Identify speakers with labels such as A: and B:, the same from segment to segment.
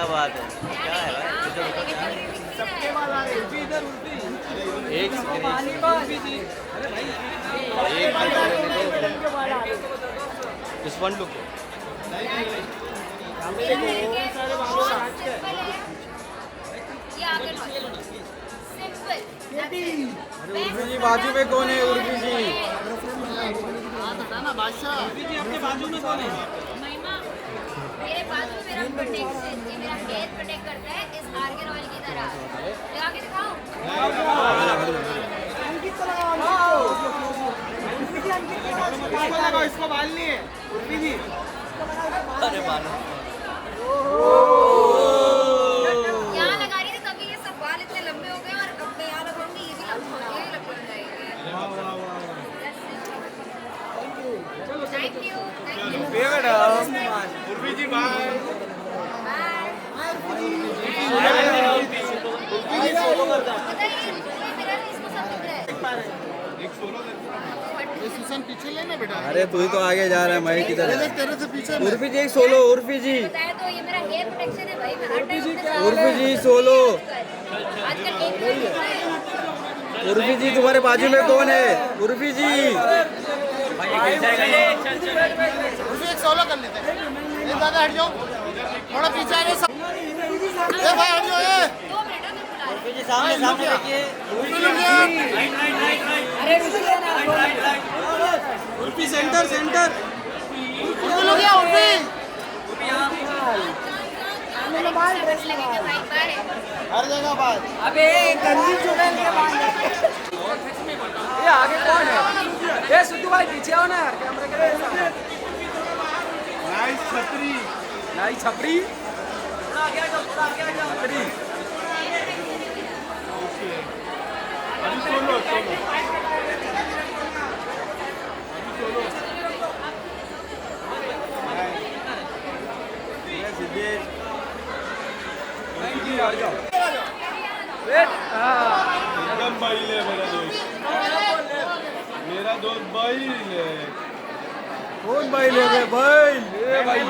A: क्या बात है, क्या है भाई? इधर रुको, क्या है?
B: सबके बाद आ रहे हैं। इधर उल्टी
A: एक सेकंड, एक दिस वन लुक।
C: उर्फी जी बाजू में कौन है? उर्फी जी
B: आपके बाजू में कौन है?
D: मेरे बाजू में मेरा प्रोटेक्शन, ये मेरा हेयर प्रोटेक्ट करता है इस आर्गन ऑयल की तरह। लगा के दिखाऊं?
B: इसको बाल नहीं है उर्फी जी।
A: अरे मानो
D: यहाँ लगा रही थी तभी ये सब बाल इतने लंबे हो गए और अब मैं यहाँ लगाऊंगी ये भी लंबे हो जाएंगे। Thank you.
B: Urfi ji bye. Sushant पीछे लेना बेटा।
C: अरे तू ही तो आगे जा रहा है, मैं किधर है?
B: तेरे से पीछे
C: उर्फी जी एक सोलो। उर्फी जी
D: बताया तो ये मेरा हेयर प्रोटेक्शन है भाई। मैं हर टाइम
C: उर्फी जी सोलो।
D: आजकल एक
C: उर्फी जी तुम्हारे बाजू में कौन है? उर्फी जी
B: एक सोलो कर लेते हैं। ये दादा हट जाओ, थोड़ा पीछे आ रहे सब। ए भाई हट जाओ।
D: 2 मिनट में बुला रही
A: जी सामने सामने देखिए।
B: Urfi centre centre.
D: ड्रेस लगेगा भाई। बाय।
B: हर जगह बात।
E: अबे गंजी चुड़ैल के बाल ये आगे कौन है? ये सिद्धू भाई पीछे आओ ना यार, कैमरे के लिए।
B: नाइस छतरी।
E: नहीं छपरी, थोड़ा आगे आ जाओ, थोड़ा आगे आ जाओ। छपरी
B: अभी सोलो सोलो।
E: वेट। हाँ
B: एकदम बाइल है मेरा दोस्त। मेरा दोस्त बाइल है।
C: कौन भाई ले गए भाई?
E: ये भाई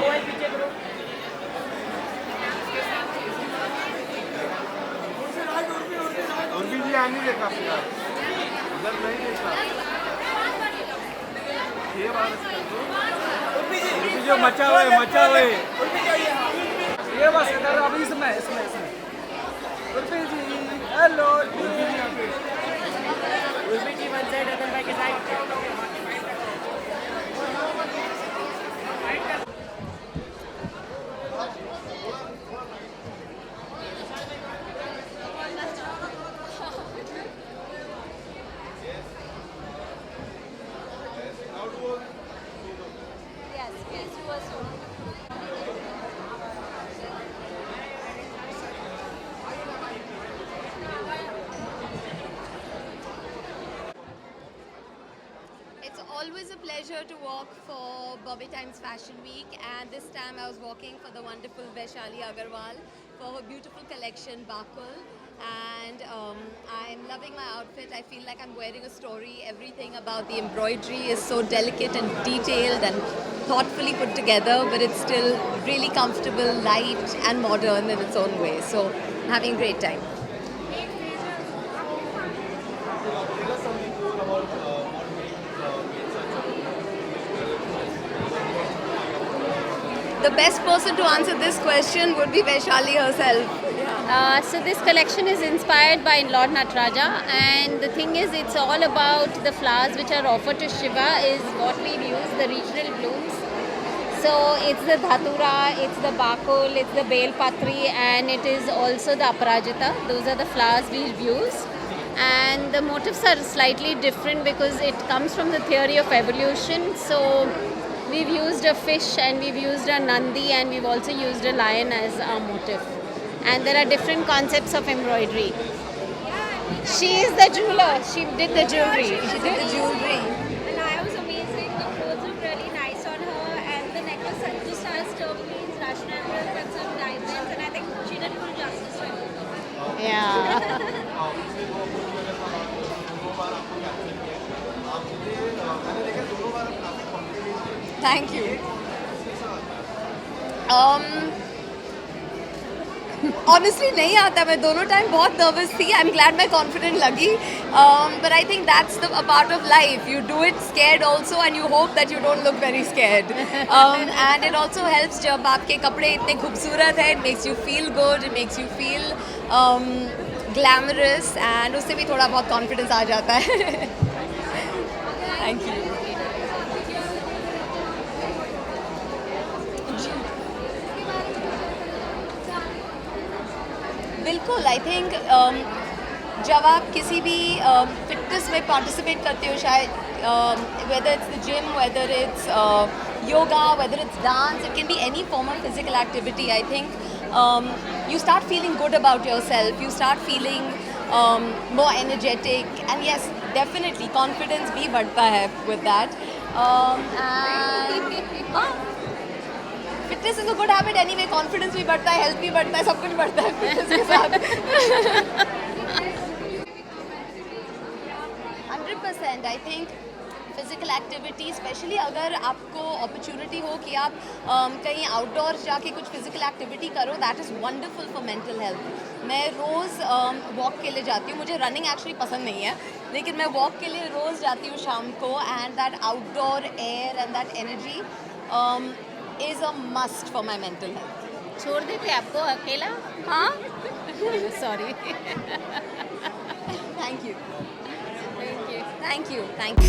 B: उर्फी जी आने देखा फिलहाल, उधर नहीं देखा। ये बात
C: उर्फी जो मचा हुए मचा हुए।
E: ये बस इधर अभी इसमें इसमें इसमें उर्फी जी हेलो। उर्फी जी वन साइड, अदर भाई के side.
D: Yes, yes, you were so.
F: It's always a pleasure to walk for Bobby Times Fashion Week, and this time I was walking for the wonderful Vaishali Agarwal for her beautiful collection Bakul, and I'm loving my outfit. I feel like I'm wearing a story. Everything about the embroidery is so delicate and detailed and thoughtfully put together, but it's still really comfortable, light and modern in its own way. So I'm having a great time. The best person to answer this question would be Vaishali herself.
G: So this collection is inspired by Lord Nataraja, and the thing is, it's all about the flowers which are offered to Shiva is what we've used, the regional blooms. So it's the Dhatura, it's the Bakul, it's the Bel Patri, and it is also the Aparajita. Those are the flowers we've used. And the motifs are slightly different because it comes from the theory of evolution. So we've used a fish, and we've used a Nandi, and we've also used a lion as our motif. And there are different concepts of embroidery. She is the jeweler. She did the jewelry.
F: She did the jewelry.
G: And I was amazing. The clothes look really nice on her, and the necklace just has turquoise, Russian emeralds, and some diamonds. And I think she did full justice to it. Yeah.
F: Thank you. Honestly नहीं आता, मैं दोनों time बहुत nervous थी. I am glad मैं confident लगी. But I think that's the a part of life. You do it scared also and you hope that you don't look very scared. And it also helps जब आपके कपड़े इतने खूबसूरत हैं. It makes you feel good, it makes you feel glamorous, and उससे भी थोड़ा बहुत कॉन्फिडेंस आ जाता है. Thank you. बिल्कुल. आई थिंक जब आप किसी भी फिटनेस में पार्टिसिपेट करते हो, शायद whether it's the gym, whether it's yoga, whether it's dance, it can be any form of physical activity. I think you start feeling good about yourself, you start feeling more energetic, and yes, definitely confidence भी बढ़ता है with that. And fitness is a good habit anyway. Confidence भी बढ़ता है, health भी बढ़ता है, सब कुछ बढ़ता है fitness के साथ. 100%. I think physical activity, specially अगर आपको अपॉर्चुनिटी हो कि आप कहीं आउटडोर जाके कुछ फिज़िकल एक्टिविटी करो, that is wonderful for mental health. मैं रोज़ वॉक के लिए जाती हूँ. मुझे रनिंग एक्चुअली पसंद नहीं है, लेकिन मैं वॉक के लिए रोज़ जाती हूँ शाम को. And that outdoor air and that energy is a must for my mental health.
G: छोड़ देते आपको अकेला?
F: हाँ.
G: Sorry.
F: Thank you.
G: Thank you.
F: Thank you. Thank you.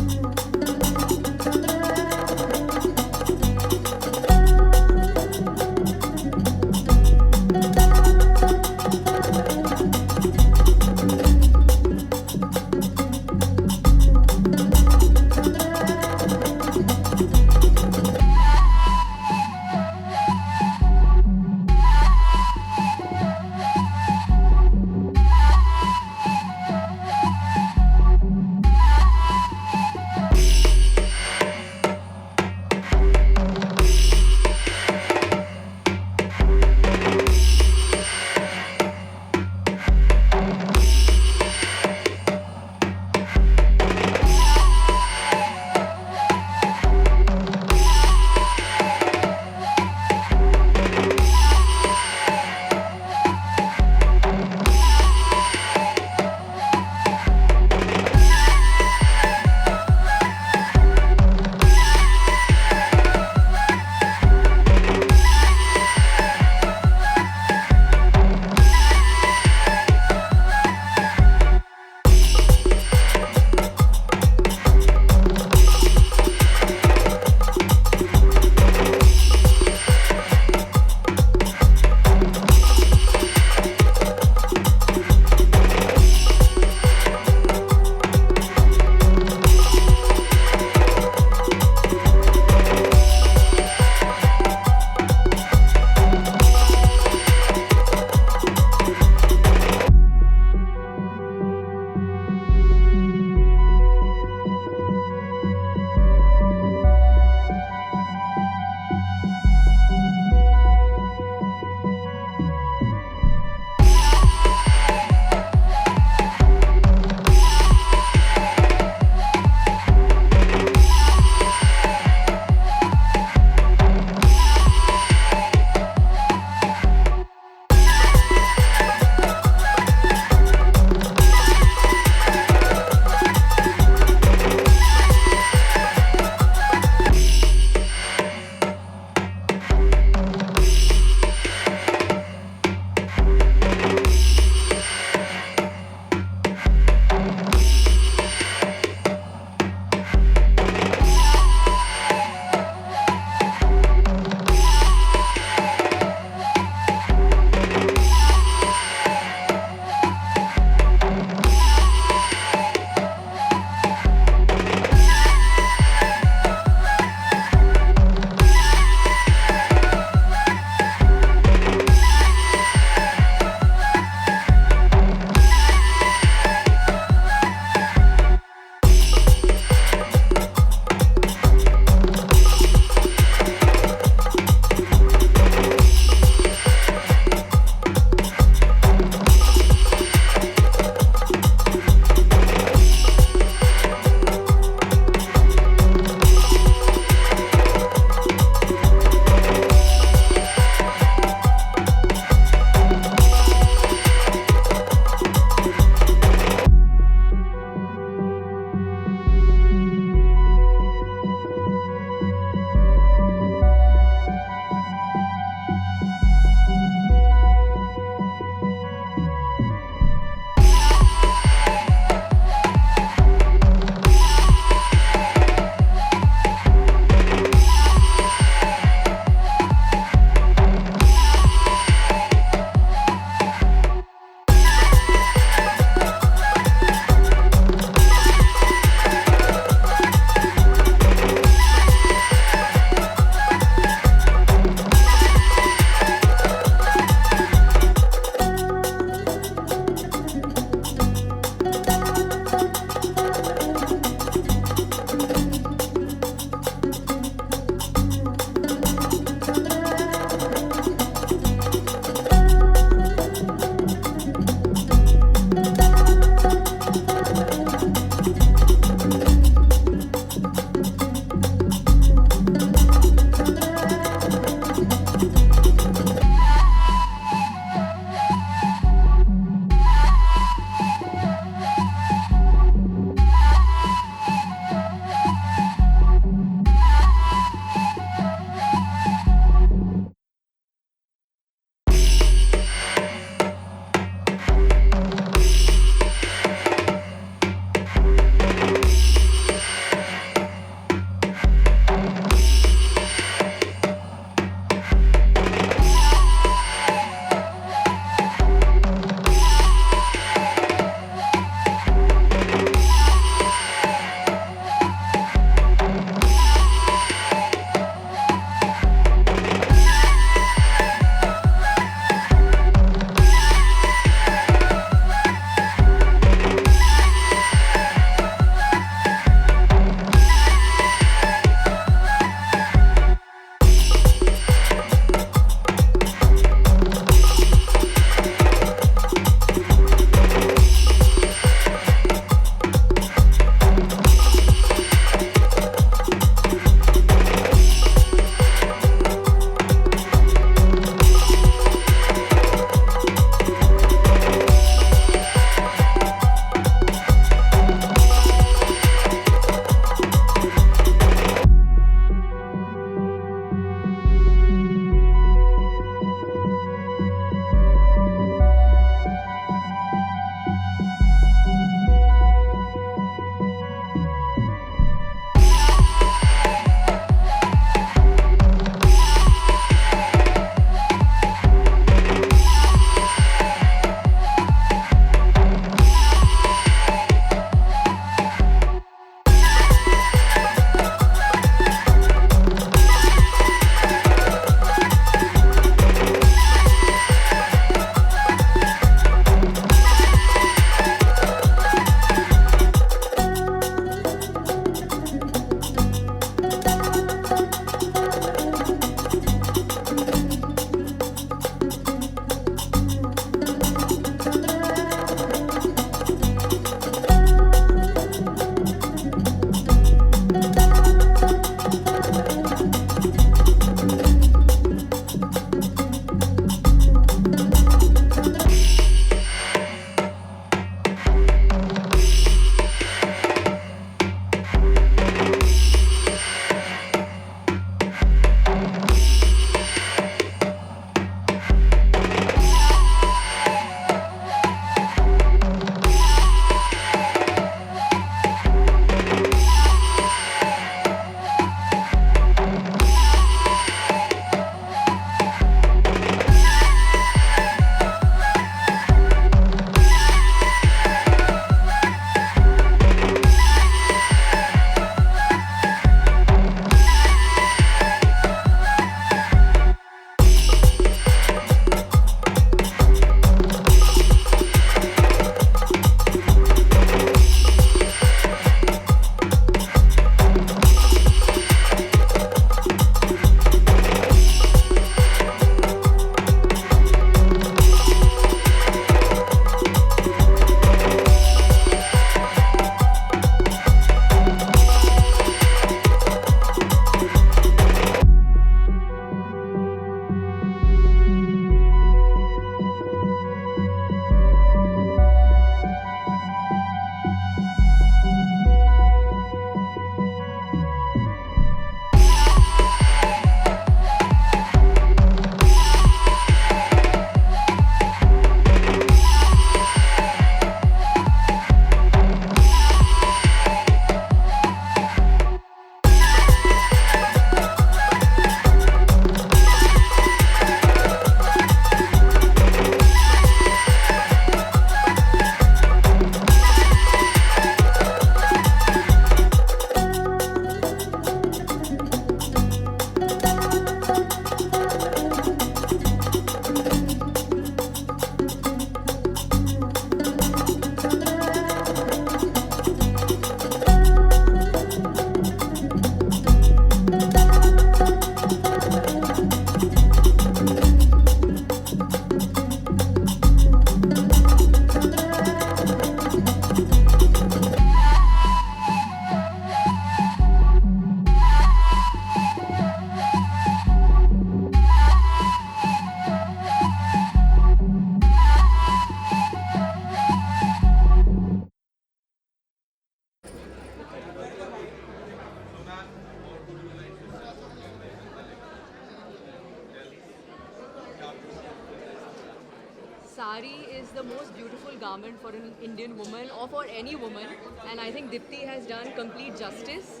H: sari is the most beautiful garment for an Indian woman or for any woman, and I think Dipti has done complete justice.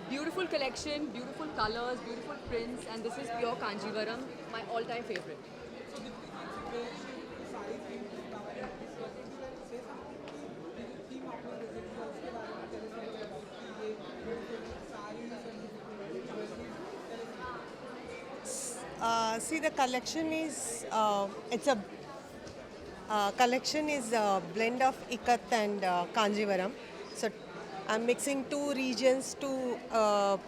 H: Beautiful collection, beautiful colors, beautiful prints, and this is pure Kanjivaram, my all-time favorite.
I: See, the collection is it's a collection is a blend of Ikat and Kanjivaram. So I'm mixing two regions, two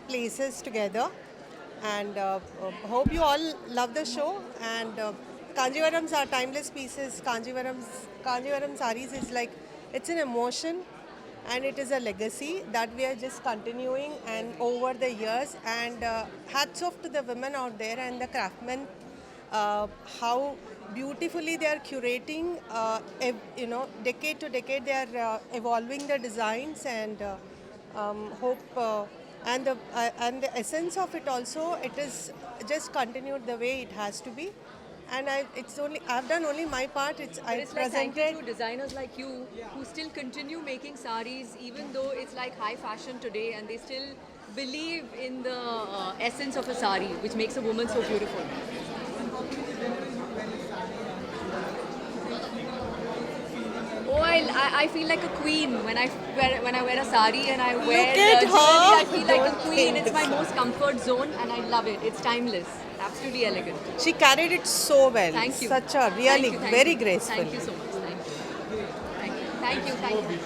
I: places together, and hope you all love the show. And Kanjivarams are timeless pieces. Kanjivaram saris is like, it's an emotion, and it is a legacy that we are just continuing and over the years. And hats off to the women out there and the craftsmen, how beautifully they are curating, decade to decade they are evolving the designs, and hope and the essence of it also, it is just continued the way it has to be. And I've done only my part.
H: It's like thank you to designers like you who still continue making saris even though it's like high fashion today, and they still believe in the essence of a sari, which makes a woman so beautiful. Oh, I feel like a queen when I wear a sari and I wear
I: Look at
H: jewelry.
I: her.
H: I feel like a
I: Don't
H: queen.
I: think
H: It's my
I: so.
H: most comfort zone, and I love it. It's timeless, absolutely elegant.
I: She carried it so well.
H: Thank you.
I: Such a really
H: Thank you,
I: very
H: you.
I: graceful.
H: Thank you so much. Thank you. Thank you.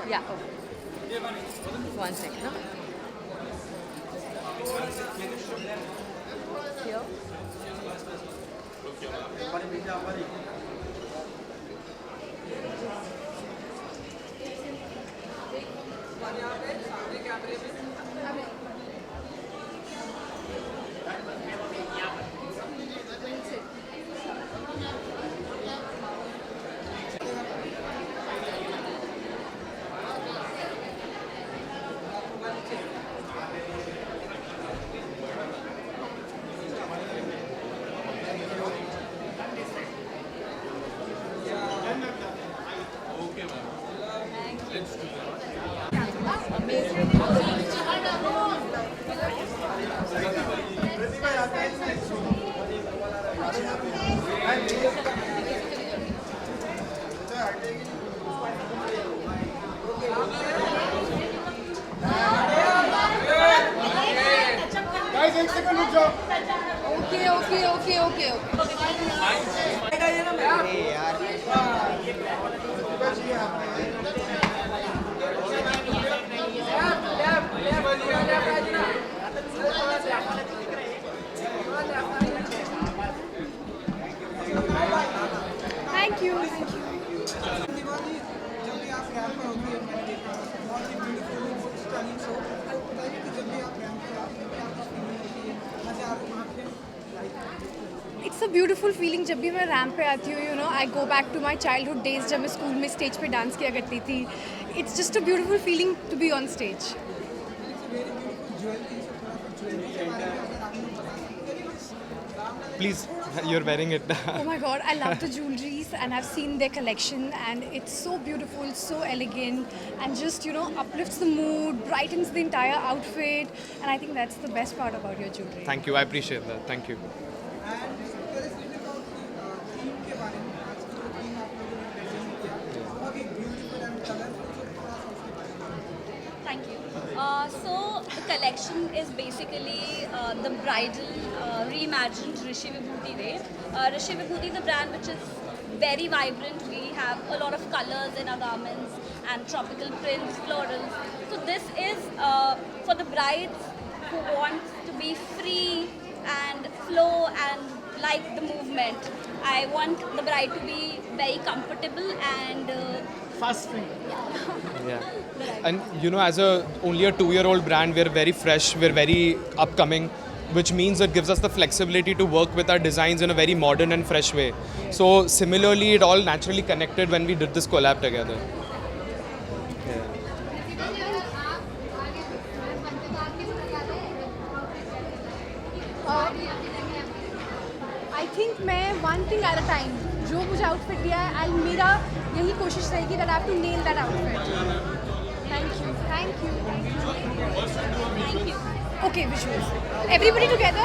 H: Yeah. One second. No? Here.
B: Guys, एक second रुक जाओ.
F: Okay. Thank you. It's a beautiful feeling जब भी मैं ramp पे आती हूँ, I go back to my childhood days जब मैं स्कूल में स्टेज पे डांस किया करती थी. It's just a beautiful feeling to be on stage.
J: Please, you're wearing it.
F: Oh my god, I love the jewelries and I've seen their collection and it's so beautiful, so elegant, and just, uplifts the mood, brightens the entire outfit, and I think that's the best part about your jewelry.
J: Thank you, I appreciate that. Thank you.
G: Thank you. So the collection is basically the bridal reimagined Rishi Vibhuti way. Rishi Vibhuti, the brand which is very vibrant. We have a lot of colors in our garments and tropical prints, florals. So this is for the brides who want to be free and flow and like the movement. I want the bride to be very comfortable and
J: Yeah. And as only a 2-year-old brand, we're very fresh, we're very upcoming, which means it gives us the flexibility to work with our designs in a very modern and fresh way. So similarly, it all naturally connected when we did this collab together.
F: one thing at a time. जो मुझे outfit दिया है, मेरा यही कोशिश रहेगी that I have to nail that outfit. Thank you. Thank you. Thank you. Okay, visuals. Everybody together.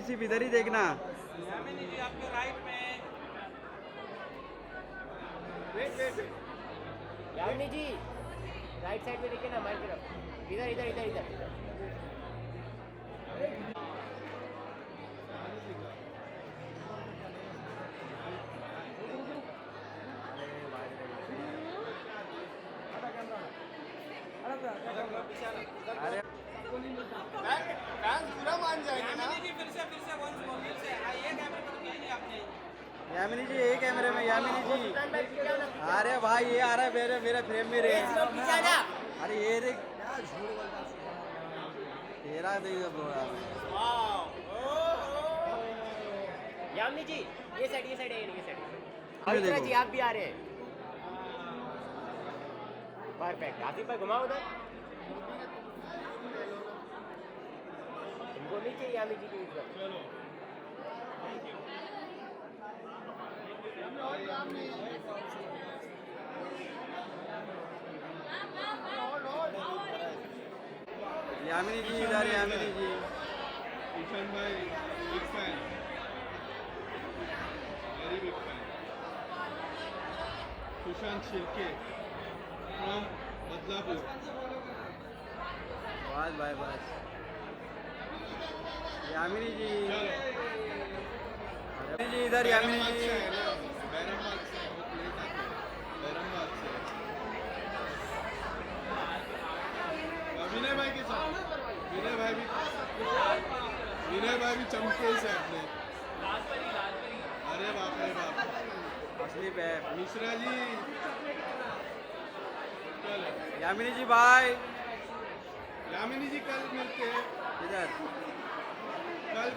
C: सिर्फ इधर ही देखना।
E: यामिनी जी राइट साइड में देखिए ना हमारी तरफ, इधर इधर इधर इधर।
B: फैंस पूरा मान जाएंगे ना।
C: यामिनी जी एक कैमरे में, यामिनी जी। अरे भाई ये आ रहा है मेरे मेरे फ्रेम में रे। अरे ये देख तेरा देख
E: यामिनी जी ये साइड है ये साइड। अवित्रा जी आप भी आ रहे हैं। परफेक्ट। आसिफ भाई घुमाओ उधर। इनको नहीं चाहिए यामिनी जी की इज्जत।
C: यामिनी जी इधर, यामिनी जी।
J: ईशान भाई big fan, very big fan. Sushant Shirke from Badlapur.
C: बस भाई बस। यामिनी जी, यामिनी जी इधर, यामिनी जी।
J: बैरमबाग से बैरमबाग से विनय भाई के साथ। विनय भाई भी चमके से अपने। अरे बाप रे बाप,
C: असली पे
J: मिश्रा जी।
C: यामिनी जी भाई।
J: यामिनी जी कल मिलते हैं
C: इधर।
J: कल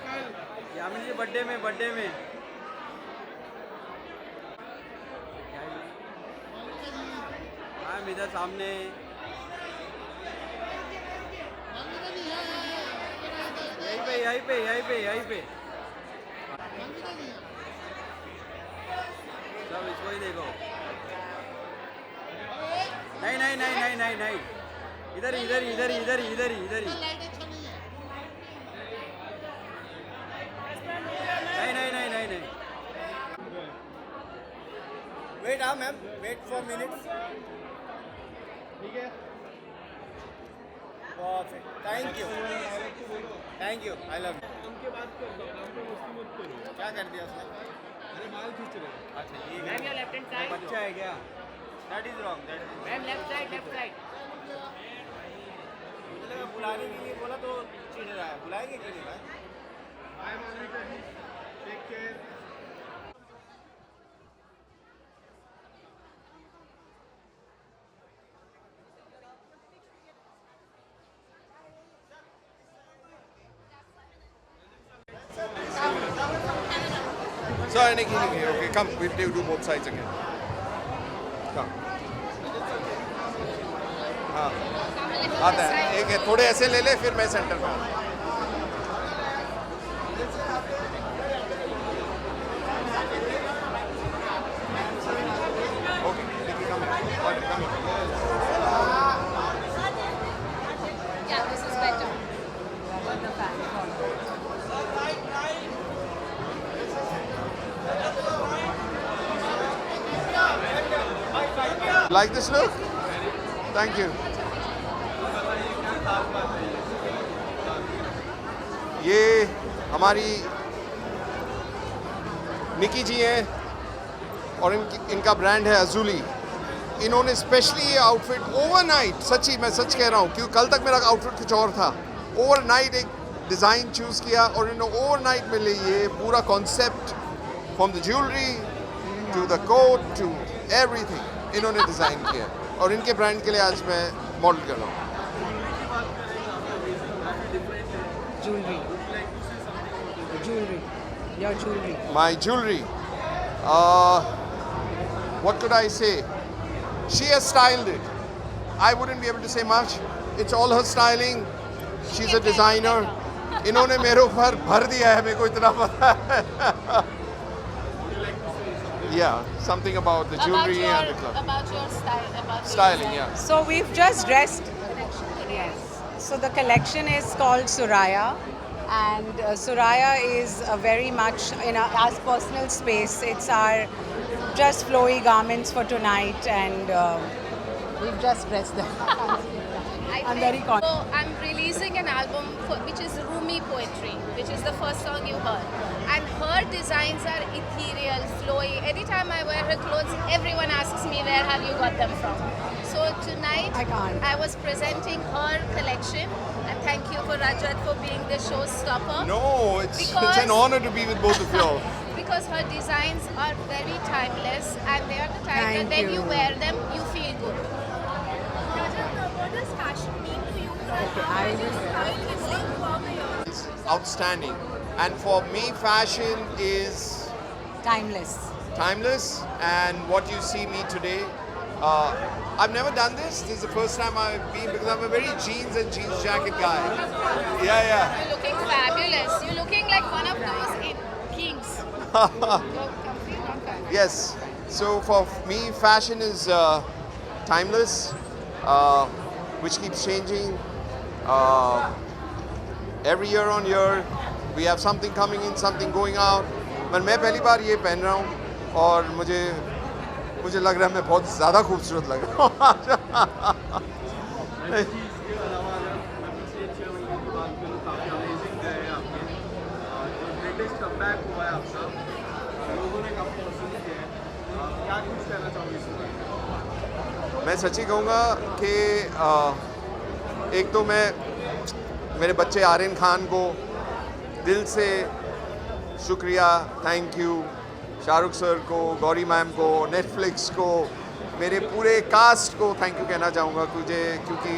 C: यामिनी जी बर्थडे में हाँ इधर सामने। यहीं पे सब इसको ही देखो। नहीं इधर ही। नहीं।
B: Wait ma'am, wait for minutes.
J: ठीक है।
B: Perfect, thank you, I love you.
J: उनके बात कर
B: क्या कर दिया उसने?
J: अरे माल खींच रहे।
B: अच्छा ये
E: ma'am your left hand side.
C: बच्चा है क्या?
B: That is wrong.
E: Ma'am left side.
B: बुलाने के लिए बोला तो चिढ़ रहा है। बुलाएंगे क्यों नहीं भाई?
J: Bye Monika ji, take care.
K: Sorry, Nikki. Okay, come. We'll do both sides again. Come. हाँ आता है। एक है, थोड़े ऐसे ले ले, फिर मैं सेंटर में आता हूँ। Okay, Nikki, come here. Got it, come here.
G: Yeah, this is better.
K: Like this look? Thank you. ये हमारी निकी जी हैं और इनका ब्रांड है अजूली। इन्होंने स्पेशली ये आउटफिट ओवरनाइट, सच्ची मैं सच कह रहा हूँ क्योंकि कल तक मेरा आउटफिट कुछ और था, ओवरनाइट एक डिज़ाइन चूज़ किया और इन्होंने ओवरनाइट में लिए ये पूरा concept from the jewellery to the coat to everything इन्होंने डिज़ाइन किया और इनके ब्रांड के लिए आज मैं मॉडल कर रहा हूँ।
I: Your jewelry.
K: My jewelry. What could I say? She has styled it. I wouldn't be able to say much. It's all her styling. She's a designer. इन्होंने मेरे ऊपर भर दिया है, मेरे को इतना पता है. Yeah, something about the jewelry and the club.
F: About your style, about
K: Styling, yeah.
I: So we've just dressed. Yes. So the collection is called Suraya, And Suraya is very much in our personal space. It's our just flowy garments for tonight, and we've just pressed them. I'm very
F: So I'm releasing an album which is Rumi Poetry, which is the first song you heard. And her designs are ethereal, flowy. Anytime I wear her clothes, everyone asks me, where have you got them from? So tonight I was presenting her collection, and thank you for Rajat for being the showstopper.
K: No, it's an honor to be with both of you all.
F: Because her designs are very timeless, and they are the type that when you wear them, you feel good. What does fashion mean to you?
K: It's outstanding. And for me, fashion is
I: timeless.
K: Timeless, and what you see me today, I've never done this. This is the first time I've been, because I'm a very jeans and jeans jacket guy. Yeah.
F: You're looking fabulous. You're looking like one of those kings.
K: Yes. So for me, fashion is timeless, which keeps changing. Every year on year, we have something coming in, something going out. पर मैं पहली बार ये पहन रहा हूँ और मुझे लग रहा है मैं बहुत ज़्यादा खूबसूरत लग रहा हूँ. मैं सच्ची कहूँगा कि एक तो मैं मेरे बच्चे आर्यन खान को दिल से शुक्रिया, थैंक यू, शाहरुख सर को, गौरी मैम को, नेटफ्लिक्स को, मेरे पूरे कास्ट को थैंक यू कहना चाहूँगा क्योंकि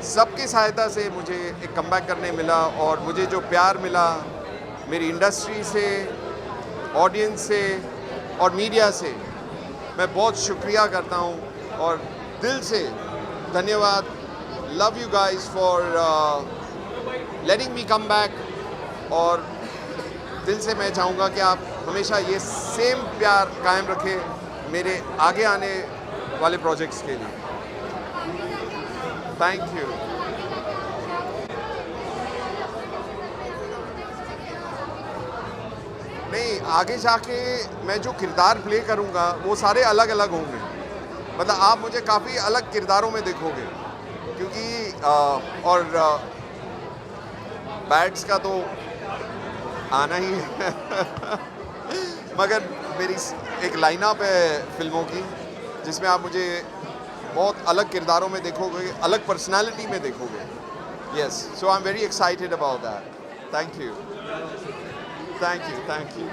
K: सबकी सहायता से मुझे एक कमबैक करने मिला, और मुझे जो प्यार मिला मेरी इंडस्ट्री से, ऑडियंस से और मीडिया से, मैं बहुत शुक्रिया करता हूँ और दिल से धन्यवाद. Love you guys for letting me come back, और दिल से मैं चाहूँगा कि आप हमेशा ये सेम प्यार कायम रखें मेरे आगे आने वाले प्रोजेक्ट्स के लिए. Thank you. नहीं, आगे जाके मैं जो किरदार प्ले करूँगा वो सारे अलग अलग होंगे. मतलब आप मुझे काफ़ी अलग किरदारों में देखोगे, क्योंकि और बैड्स का तो आना ही है. मगर मेरी एक लाइनअप है फिल्मों की जिसमें आप मुझे बहुत अलग किरदारों में देखोगे, अलग पर्सनालिटी में देखोगे. Yes, so I am very excited about that. Thank you. Thank you.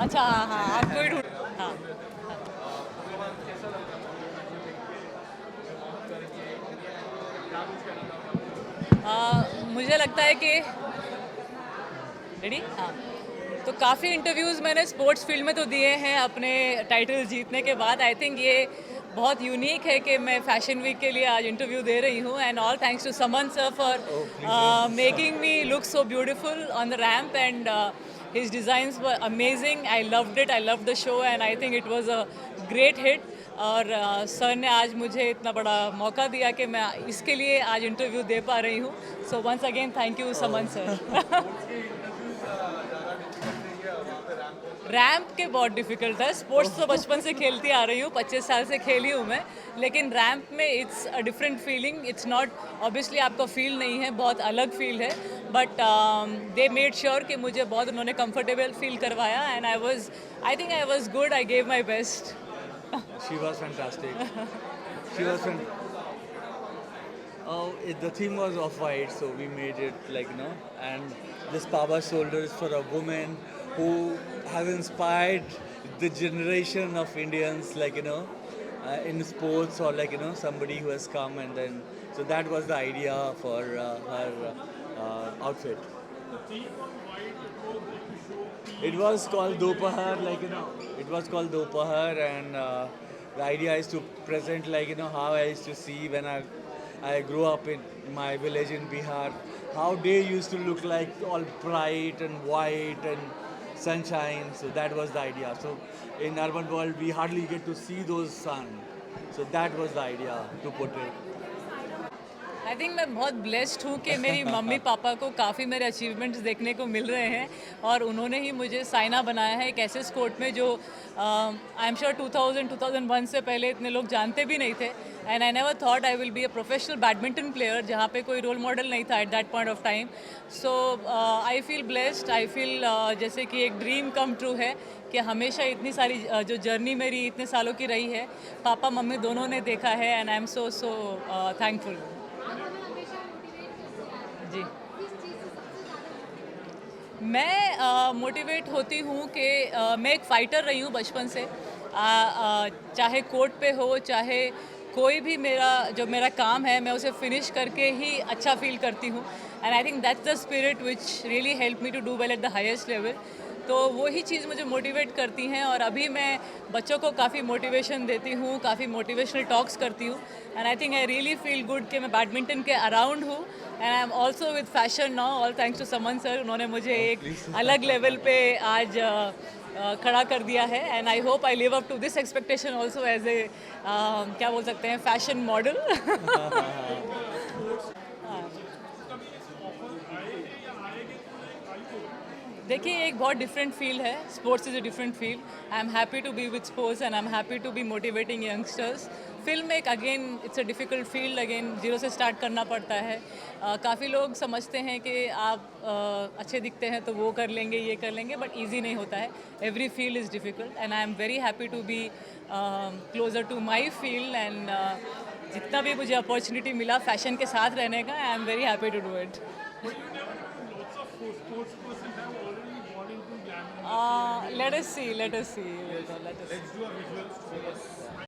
H: अच्छा हाँ हाँ आपको ही ढूंढ हाँ मुझे लगता है कि रेडी हाँ तो काफ़ी इंटरव्यूज़ मैंने स्पोर्ट्स फील्ड में तो दिए हैं अपने टाइटल जीतने के बाद. आई थिंक ये बहुत यूनिक है कि मैं फैशन वीक के लिए आज इंटरव्यू दे रही हूँ. And all thanks to Saman sir for making me look so beautiful on the ramp and his designs were amazing. I loved it. I loved the show and I think it was a great hit. और sir ने आज मुझे इतना बड़ा मौका दिया कि मैं इसके लिए आज इंटरव्यू दे पा रही हूँ. So once again thank you Saman sir. Ramp के बहुत डिफ़िकल्ट है. स्पोर्ट्स तो बचपन से खेलती आ रही हूँ, 25 साल से खेली हूँ मैं, लेकिन रैम्प में it's a different feeling. It's not obviously आपका फील नहीं है, बहुत अलग फील है. बट दे मेड श्योर कि मुझे बहुत उन्होंने कंफर्टेबल फील करवाया and I think I was good. I gave my best.
L: She was fantastic. She was the theme was off-white, so we made it like, you know, and this Pava shoulders for a woman who have inspired the generation of Indians, like, you know, in sports or like, you know, somebody who has come and then, so that was the idea for her outfit. It was called Dopahar, like, you know, it was called Dopahar and the idea is to present like, you know, how I used to see when I grew up in my village in Bihar, how they used to look like all bright and white and sunshine. So that was the idea. So in urban world we hardly get to see those sun. So that was the idea to put it.
H: I think मैं बहुत blessed हूँ कि मेरी mummy papa को काफ़ी मेरे achievements देखने को मिल रहे हैं और उन्होंने ही मुझे साइना बनाया है एक ऐसे स्पोर्ट में जो आई एम श्योर 2001 से पहले इतने लोग जानते भी नहीं थे. And I never thought I will be a professional badminton player जहाँ पे कोई रोल मॉडल नहीं था at that point of time. So I feel blessed. I feel जैसे कि एक ड्रीम कम ट्रू है कि हमेशा इतनी सारी जो जर्नी मेरी इतने सालों की रही है पापा मम्मी दोनों ने देखा है and I am so thankful. जी मैं मोटिवेट होती हूँ कि मैं एक फ़ाइटर रही हूँ बचपन से. चाहे कोर्ट पे हो चाहे कोई भी मेरा काम है मैं उसे फिनिश करके ही अच्छा फील करती हूँ. And I think that's the spirit which really help me to do well at the highest level. तो वही चीज़ मुझे मोटिवेट करती हैं और अभी मैं बच्चों को काफ़ी मोटिवेशन देती हूँ, काफ़ी मोटिवेशनल टॉक्स करती हूँ. And I think I really feel good कि मैं बैडमिंटन के अराउंड हूँ. And I am also with fashion now, all thanks to Saman sir. उन्होंने मुझे एक अलग लेवल पे आज खड़ा कर दिया है and I hope I live up to this expectation also as a क्या बोल सकते हैं फैशन मॉडल. देखिए एक बहुत डिफरेंट फील्ड है. Sports is a different field. I am happy to be with sports and I am happy to be motivating youngsters. Film एक again it's a difficult field. Again zero से start करना पड़ता है. काफ़ी लोग समझते हैं कि आप अच्छे दिखते हैं तो वो कर लेंगे ये कर लेंगे, बट ईजी नहीं होता है. Every field is difficult and I am very happy to be closer to my field. And जितना भी मुझे अपॉर्चुनिटी मिला फैशन के साथ रहने का, I am very happy to do it. Let us see.